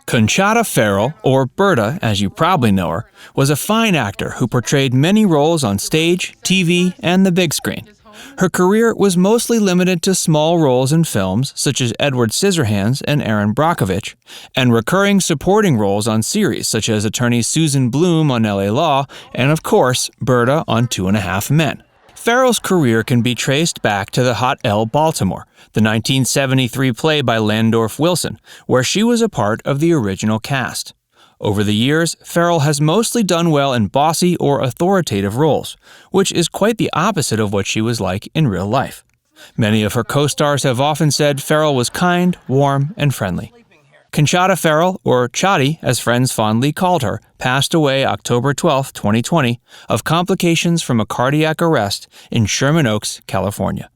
Conchata Ferrell, or Berta as you probably know her, was a fine actor who portrayed many roles on stage, TV, and the big screen. Her career was mostly limited to small roles in films such as Edward Scissorhands and Erin Brockovich, and recurring supporting roles on series such as attorney Susan Bloom on LA Law, and of course, Berta on 2.5 Men. Ferrell's career can be traced back to the Hot L Baltimore, the 1973 play by Landorf Wilson, where she was a part of the original cast. Over the years, Ferrell has mostly done well in bossy or authoritative roles, which is quite the opposite of what she was like in real life. Many of her co-stars have often said Ferrell was kind, warm, and friendly. Conchata Ferrell, or Chotty as friends fondly called her, passed away October 12, 2020, of complications from a cardiac arrest in Sherman Oaks, California.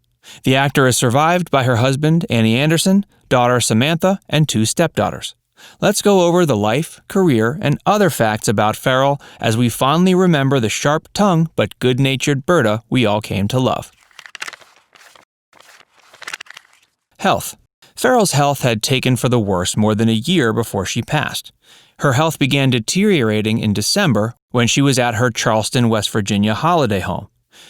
The actor is survived by her husband, Annie Anderson, daughter Samantha, and 2 stepdaughters. Let's go over the life, career, and other facts about Ferrell as we fondly remember the sharp-tongued but good-natured Berta we all came to love. Health. Ferrell's health had taken for the worse more than a year before she passed. Her health began deteriorating in December when she was at her Charleston, West Virginia holiday home.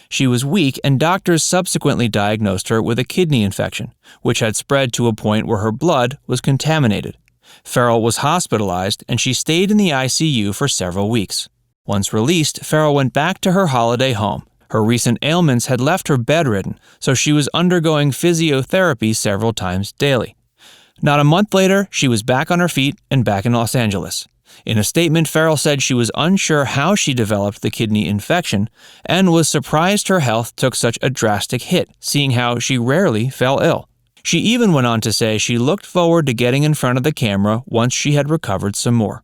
She was weak, and doctors subsequently diagnosed her with a kidney infection, which had spread to a point where her blood was contaminated. Ferrell was hospitalized, and she stayed in the ICU for several weeks. Once released, Ferrell went back to her holiday home. Her recent ailments had left her bedridden, so she was undergoing physiotherapy several times daily. Not a month later, she was back on her feet and back in Los Angeles. In a statement, Ferrell said she was unsure how she developed the kidney infection and was surprised her health took such a drastic hit, seeing how she rarely fell ill. She even went on to say she looked forward to getting in front of the camera once she had recovered some more.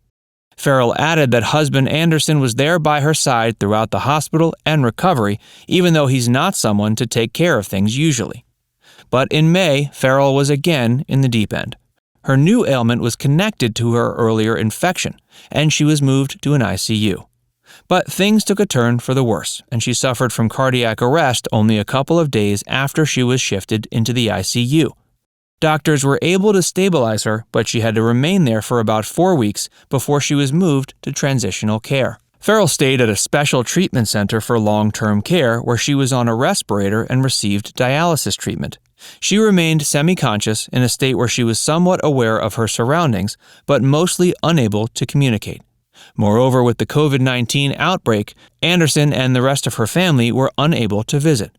Ferrell added that husband Anderson was there by her side throughout the hospital and recovery, even though he's not someone to take care of things usually. But in May, Ferrell was again in the deep end. Her new ailment was connected to her earlier infection, and she was moved to an ICU. But things took a turn for the worse, and she suffered from cardiac arrest only a couple of days after she was shifted into the ICU. Doctors were able to stabilize her, but she had to remain there for about 4 weeks before she was moved to transitional care. Ferrell stayed at a special treatment center for long-term care where she was on a respirator and received dialysis treatment. She remained semi-conscious in a state where she was somewhat aware of her surroundings, but mostly unable to communicate. Moreover, with the COVID-19 outbreak, Anderson and the rest of her family were unable to visit.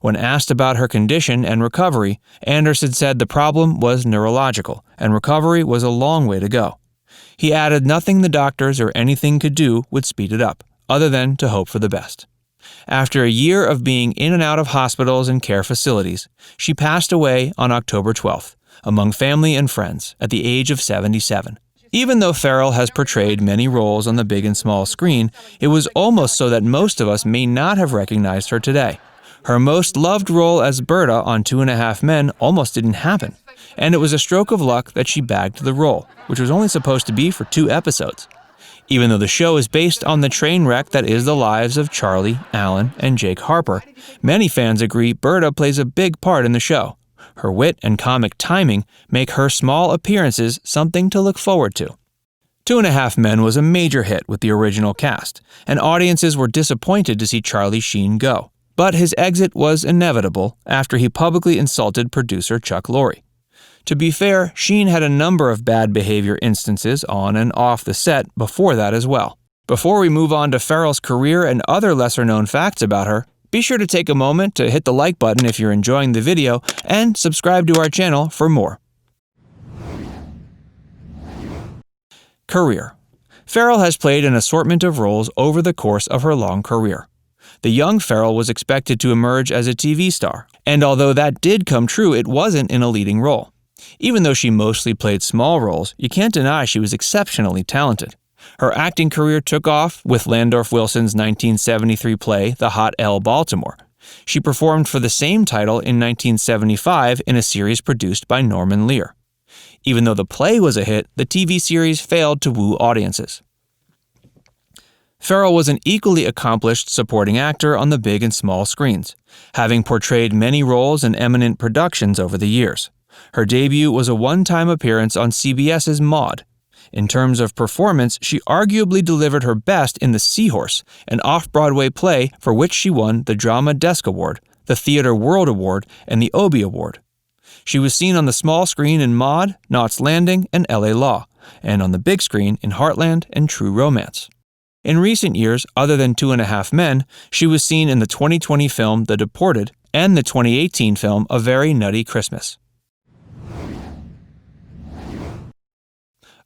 When asked about her condition and recovery, Anderson said the problem was neurological, and recovery was a long way to go. He added nothing the doctors or anything could do would speed it up, other than to hope for the best. After a year of being in and out of hospitals and care facilities, she passed away on October 12th, among family and friends, at the age of 77. Even though Ferrell has portrayed many roles on the big and small screen, it was almost so that most of us may not have recognized her today. Her most loved role as Berta on 2.5 Men almost didn't happen, and it was a stroke of luck that she bagged the role, which was only supposed to be for 2 episodes. Even though the show is based on the train wreck that is the lives of Charlie, Alan, and Jake Harper, many fans agree Berta plays a big part in the show. Her wit and comic timing make her small appearances something to look forward to. 2.5 Men was a major hit with the original cast, and audiences were disappointed to see Charlie Sheen go. But his exit was inevitable after he publicly insulted producer Chuck Lorre. To be fair, Sheen had a number of bad behavior instances on and off the set before that as well. Before we move on to Ferrell's career and other lesser-known facts about her, be sure to take a moment to hit the like button if you're enjoying the video and subscribe to our channel for more. Career. Ferrell has played an assortment of roles over the course of her long career. The young Ferrell was expected to emerge as a TV star, and although that did come true, it wasn't in a leading role. Even though she mostly played small roles, you can't deny she was exceptionally talented. Her acting career took off with Landorf Wilson's 1973 play, The Hot L Baltimore. She performed for the same title in 1975 in a series produced by Norman Lear. Even though the play was a hit, the TV series failed to woo audiences. Ferrell was an equally accomplished supporting actor on the big and small screens, having portrayed many roles in eminent productions over the years. Her debut was a one-time appearance on CBS's Maude. In terms of performance, she arguably delivered her best in The Seahorse, an off-Broadway play for which she won the Drama Desk Award, the Theatre World Award, and the Obie Award. She was seen on the small screen in Maude, Knots Landing, and LA Law, and on the big screen in Heartland and True Romance. In recent years, other than 2.5 Men, she was seen in the 2020 film The Deported and the 2018 film A Very Nutty Christmas.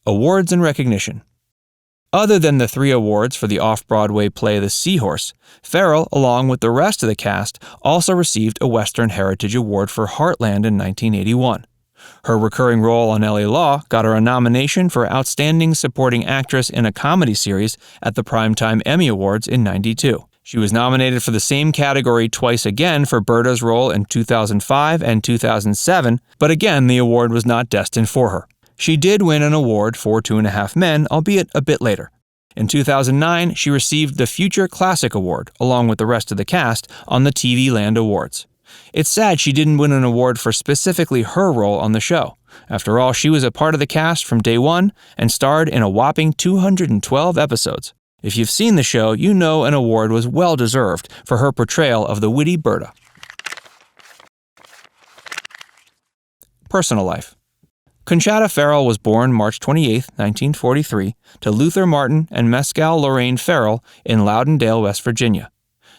Awards and recognition. Other than the 3 awards for the off-Broadway play The Seahorse, Ferrell, along with the rest of the cast, also received a Western Heritage Award for Heartland in 1981. Her recurring role on LA Law got her a nomination for Outstanding Supporting Actress in a Comedy Series at the Primetime Emmy Awards in '92. She was nominated for the same category twice again for Berta's role in 2005 and 2007, but again the award was not destined for her. She did win an award for 2.5 Men, albeit a bit later. In 2009, she received the Future Classic Award, along with the rest of the cast, on the TV Land Awards. It's sad she didn't win an award for specifically her role on the show. After all, she was a part of the cast from day one and starred in a whopping 212 episodes. If you've seen the show, you know an award was well-deserved for her portrayal of the witty Berta. Personal life. Conchata Ferrell was born March 28, 1943, to Luther Martin and Mescal Lorraine Ferrell in Loudondale, West Virginia.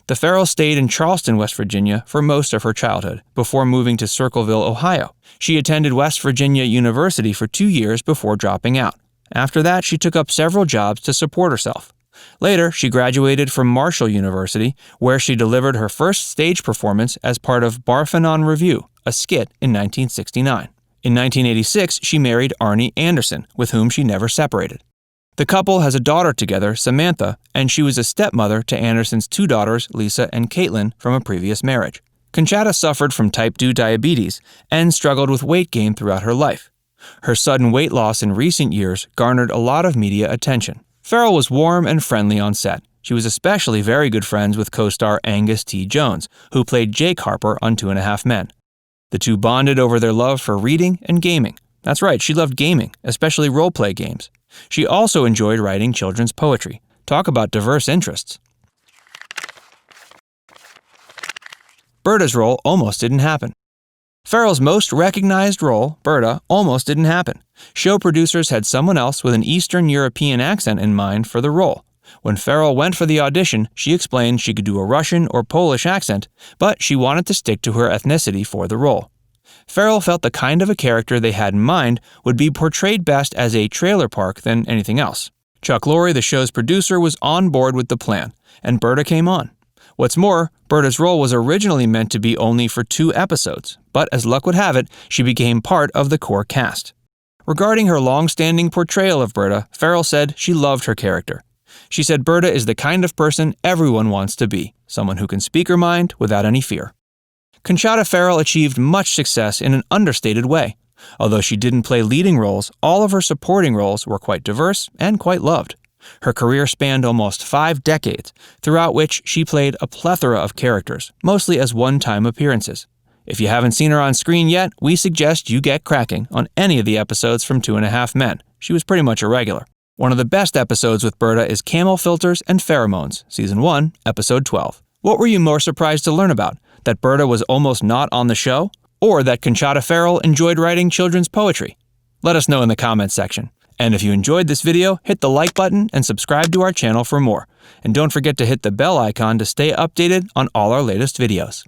The Ferrells stayed in Charleston, West Virginia for most of her childhood, before moving to Circleville, Ohio. She attended West Virginia University for 2 years before dropping out. After that, she took up several jobs to support herself. Later, she graduated from Marshall University, where she delivered her first stage performance as part of Barfanon Review, a skit in 1969. In 1986, she married Arnie Anderson, with whom she never separated. The couple has a daughter together, Samantha, and she was a stepmother to Anderson's 2 daughters, Lisa and Caitlin, from a previous marriage. Conchata suffered from type 2 diabetes and struggled with weight gain throughout her life. Her sudden weight loss in recent years garnered a lot of media attention. Ferrell was warm and friendly on set. She was especially very good friends with co-star Angus T. Jones, who played Jake Harper on 2.5 Men. The two bonded over their love for reading and gaming. That's right, she loved gaming, especially role-play games. She also enjoyed writing children's poetry. Talk about diverse interests. Berta's role almost didn't happen. Ferrell's most recognized role, Berta, almost didn't happen. Show producers had someone else with an Eastern European accent in mind for the role. When Ferrell went for the audition, she explained she could do a Russian or Polish accent, but she wanted to stick to her ethnicity for the role. Ferrell felt the kind of a character they had in mind would be portrayed best as a trailer park than anything else. Chuck Lorre, the show's producer, was on board with the plan, and Berta came on. What's more, Berta's role was originally meant to be only for 2 episodes, but as luck would have it, she became part of the core cast. Regarding her long-standing portrayal of Berta, Ferrell said she loved her character. She said Berta is the kind of person everyone wants to be, someone who can speak her mind without any fear. Conchata Ferrell achieved much success in an understated way. Although she didn't play leading roles, all of her supporting roles were quite diverse and quite loved. Her career spanned almost 5 decades, throughout which she played a plethora of characters, mostly as one-time appearances. If you haven't seen her on screen yet, we suggest you get cracking on any of the episodes from 2.5 Men. She was pretty much a regular. One of the best episodes with Berta is Camel Filters and Pheromones, Season 1, Episode 12. What were you more surprised to learn about? That Berta was almost not on the show? Or that Conchata Ferrell enjoyed writing children's poetry? Let us know in the comments section. And if you enjoyed this video, hit the like button and subscribe to our channel for more. And don't forget to hit the bell icon to stay updated on all our latest videos.